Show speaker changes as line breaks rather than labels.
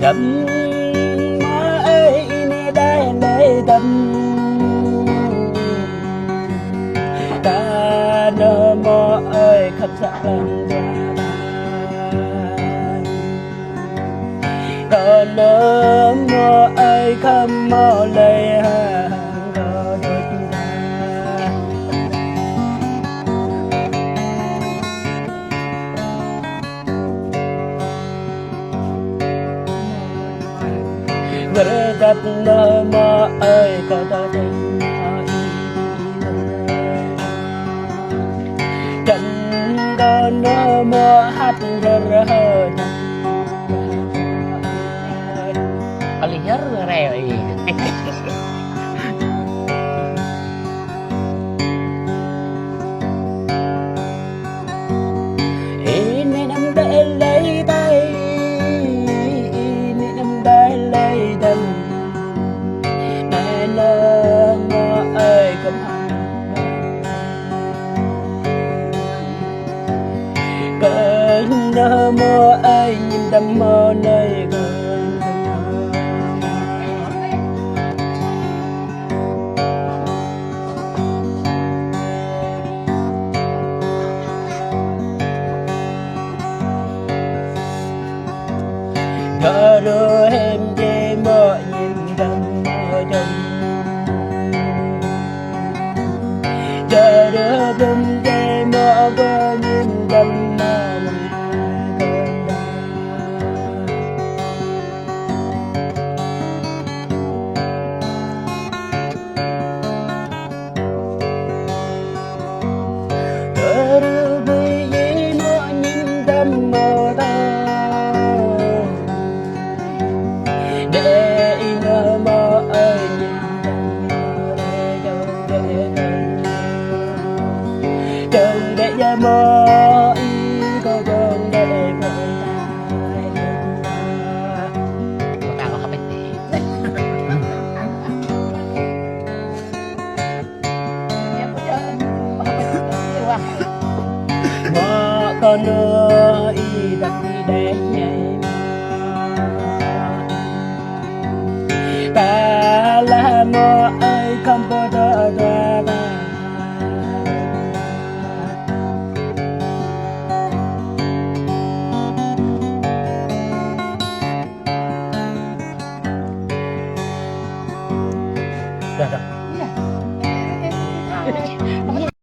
đâm má ấy nè đây đây đâm ta nơ mơ ơi khắp sắc lần ta nơ mơ ơi khắp mơ lệ hàng đôi ta người đặt nơ mơ ơi có ta đây chẳng có nơ mơ hát rơ rơ
lihat reo
ini nằm đây lấy tay ini nằm đây lấy đâm này nơ mơ ơi cầm cơn nơ mơ ơi nhìn đâm mơ nơi gần cờ đưa em về mơ nhìn đâm mơ đâm chờ đưa đâm về mơ vơ nhìn đâm mơ cơn đau cờ đưa về mơ nhìn đâm mơ đau để nơ mơ ơi đừng để ra mơ có đừng để vội
ta có bên tí
mơ con ơi đặt đi để